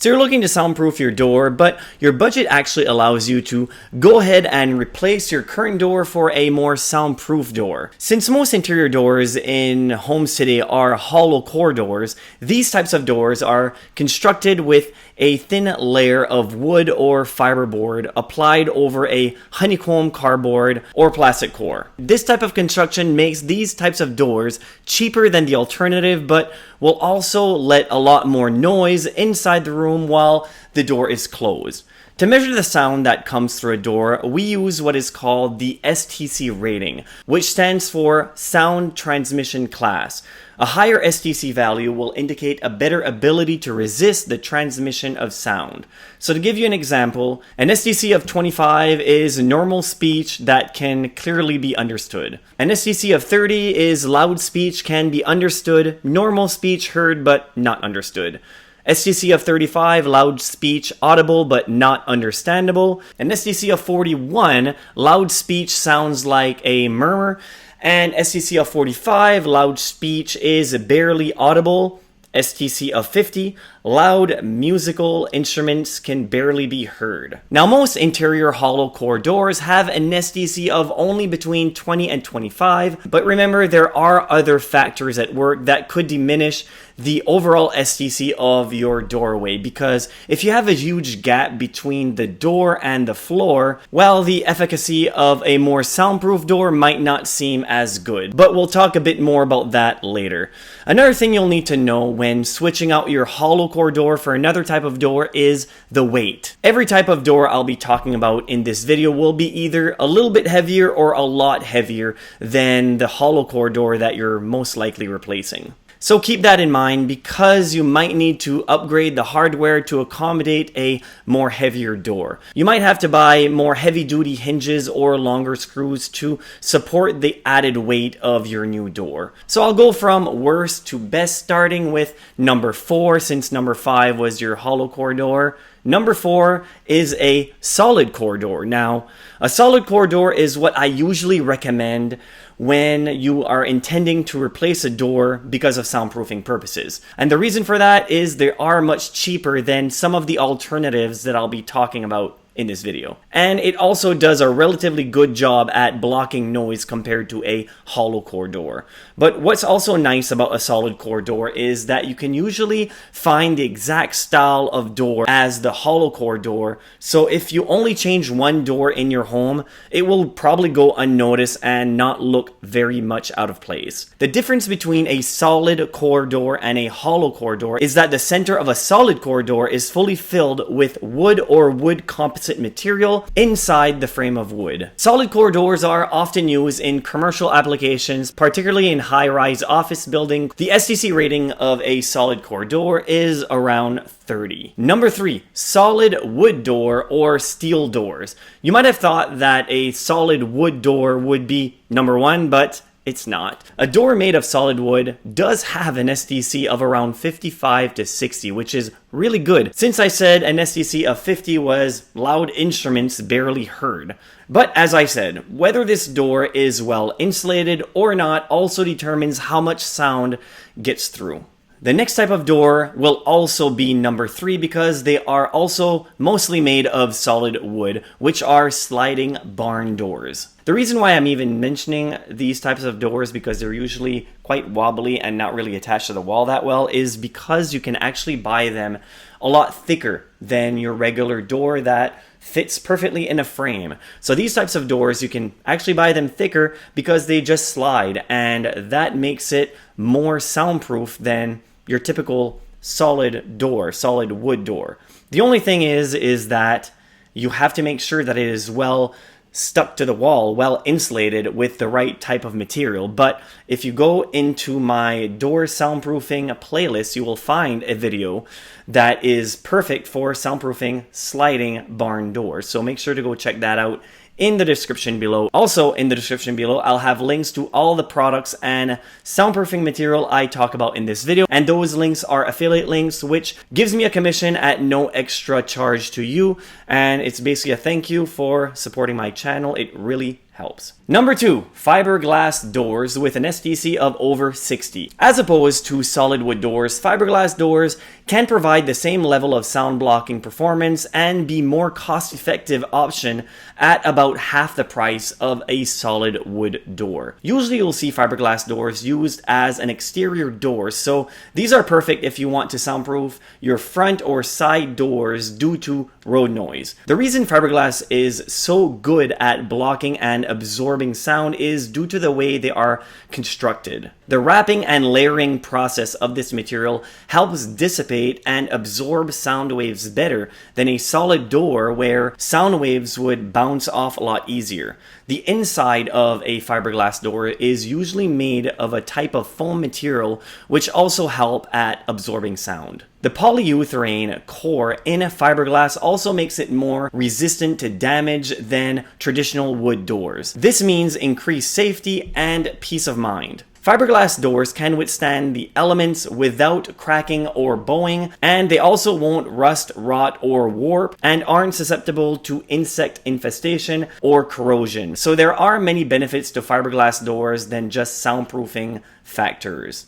So you're looking to soundproof your door, but your budget actually allows you to go ahead and replace your current door for a more soundproof door. Since most interior doors in homes today are hollow core doors, these types of doors are constructed with a thin layer of wood or fiberboard applied over a honeycomb cardboard or plastic core. This type of construction makes these types of doors cheaper than the alternative, but will also let a lot more noise inside the room while the door is closed. To measure the sound that comes through a door, we use what is called the STC rating, which stands for Sound Transmission Class. A higher STC value will indicate a better ability to resist the transmission of sound. So to give you an example, an STC of 25 is normal speech that can clearly be understood. An STC of 30 is loud speech can be understood, normal speech heard but not understood. STC of 35, loud speech audible but not understandable. An STC of 41, loud speech sounds like a murmur. And STC of 45, loud speech is barely audible. STC of 50, loud musical instruments can barely be heard. Now, most interior hollow core doors have an STC of only between 20 and 25, but remember there are other factors at work that could diminish the overall STC of your doorway, because if you have a huge gap between the door and the floor, well, the efficacy of a more soundproof door might not seem as good, but we'll talk a bit more about that later. Another thing you'll need to know when switching out your hollow core door for another type of door is the weight. Every type of door I'll be talking about in this video will be either a little bit heavier or a lot heavier than the hollow core door that you're most likely replacing. So keep that in mind, because you might need to upgrade the hardware to accommodate a more heavier door. You might have to buy more heavy-duty hinges or longer screws to support the added weight of your new door. So I'll go from worst to best, starting with number 4, since number 5 was your hollow core door. Number 4 is a solid core door. Now, a solid core door is what I usually recommend when you are intending to replace a door because of soundproofing purposes. And the reason for that is they are much cheaper than some of the alternatives that I'll be talking about in this video. And it also does a relatively good job at blocking noise compared to a hollow core door. But what's also nice about a solid core door is that you can usually find the exact style of door as the hollow core door. So if you only change one door in your home, it will probably go unnoticed and not look very much out of place. The difference between a solid core door and a hollow core door is that the center of a solid core door is fully filled with wood or wood composite material inside the frame of wood. Solid core doors are often used in commercial applications, particularly in high-rise office buildings. The STC rating of a solid core door is around 30. Number 3, solid wood door or steel doors. You might have thought that a solid wood door would be number 1, but it's not. A door made of solid wood does have an STC of around 55 to 60, which is really good, since I said an STC of 50 was loud instruments barely heard. But as I said, whether this door is well insulated or not also determines how much sound gets through. The next type of door will also be number 3, because they are also mostly made of solid wood, which are sliding barn doors. The reason why I'm even mentioning these types of doors, because they're usually quite wobbly and not really attached to the wall that well, is because you can actually buy them a lot thicker than your regular door that fits perfectly in a frame. So these types of doors, you can actually buy them thicker because they just slide, and that makes it more soundproof than your typical solid door, solid wood door. The only thing is that you have to make sure that it is well stuck to the wall, well insulated with the right type of material. But if you go into my door soundproofing playlist, you will find a video that is perfect for soundproofing sliding barn doors. So make sure to go check that out in the description below. Also in the description below, I'll have links to all the products and soundproofing material I talk about in this video, and those links are affiliate links, which gives me a commission at no extra charge to you, and it's basically a thank you for supporting my channel. It really helps. Number 2, fiberglass doors with an STC of over 60. As opposed to solid wood doors, fiberglass doors can provide the same level of sound blocking performance and be more cost-effective option at about half the price of a solid wood door. Usually you'll see fiberglass doors used as an exterior door, so these are perfect if you want to soundproof your front or side doors due to road noise. The reason fiberglass is so good at blocking and absorbing sound is due to the way they are constructed. The wrapping and layering process of this material helps dissipate and absorb sound waves better than a solid door where sound waves would bounce off a lot easier. The inside of a fiberglass door is usually made of a type of foam material which also help at absorbing sound. The polyurethane core in fiberglass also makes it more resistant to damage than traditional wood doors. This means increased safety and peace of mind. Fiberglass doors can withstand the elements without cracking or bowing, and they also won't rust, rot, or warp, and aren't susceptible to insect infestation or corrosion. So there are many benefits to fiberglass doors than just soundproofing factors.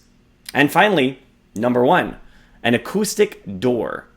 And finally, number 1, an acoustic door.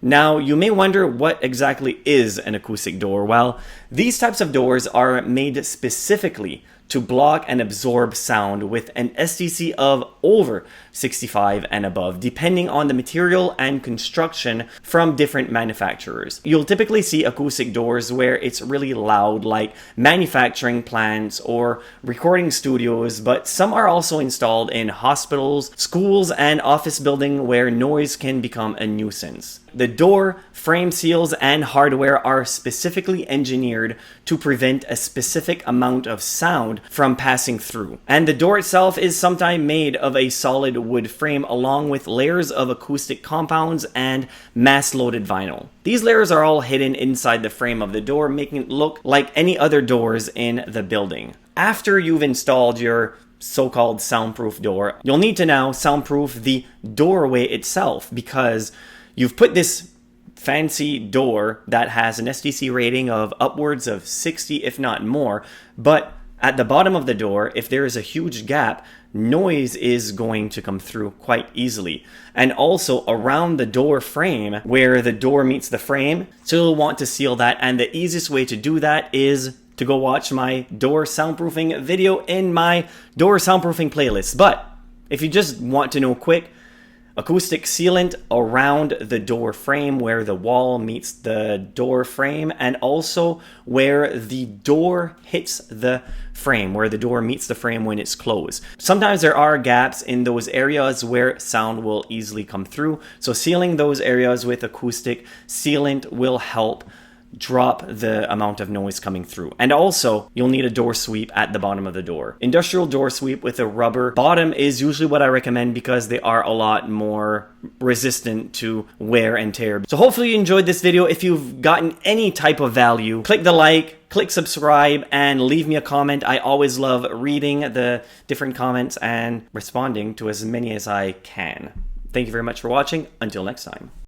Now, you may wonder what exactly is an acoustic door. Well, these types of doors are made specifically to block and absorb sound with an STC of over 65 and above, depending on the material and construction from different manufacturers. You'll typically see acoustic doors where it's really loud, like manufacturing plants or recording studios, but some are also installed in hospitals, schools, and office buildings where noise can become a nuisance. The door, frame seals, and hardware are specifically engineered to prevent a specific amount of sound from passing through. And the door itself is sometimes made of a solid wood frame along with layers of acoustic compounds and mass-loaded vinyl. These layers are all hidden inside the frame of the door, making it look like any other doors in the building. After you've installed your so-called soundproof door, you'll need to now soundproof the doorway itself, because you've put this fancy door that has an STC rating of upwards of 60, if not more, but at the bottom of the door, if there is a huge gap, noise is going to come through quite easily. And also around the door frame, where the door meets the frame, so you'll want to seal that, and the easiest way to do that is to go watch my door soundproofing video in my door soundproofing playlist. But if you just want to know quick, acoustic sealant around the door frame where the wall meets the door frame, and also where the door hits the frame, where the door meets the frame when it's closed. Sometimes there are gaps in those areas where sound will easily come through, so sealing those areas with acoustic sealant will help drop the amount of noise coming through. And also, you'll need a door sweep at the bottom of the door. Industrial door sweep with a rubber bottom is usually what I recommend because they are a lot more resistant to wear and tear. So hopefully you enjoyed this video. If you've gotten any type of value, click the like, click subscribe, and leave me a comment. I always love reading the different comments and responding to as many as I can. Thank you very much for watching. Until next time.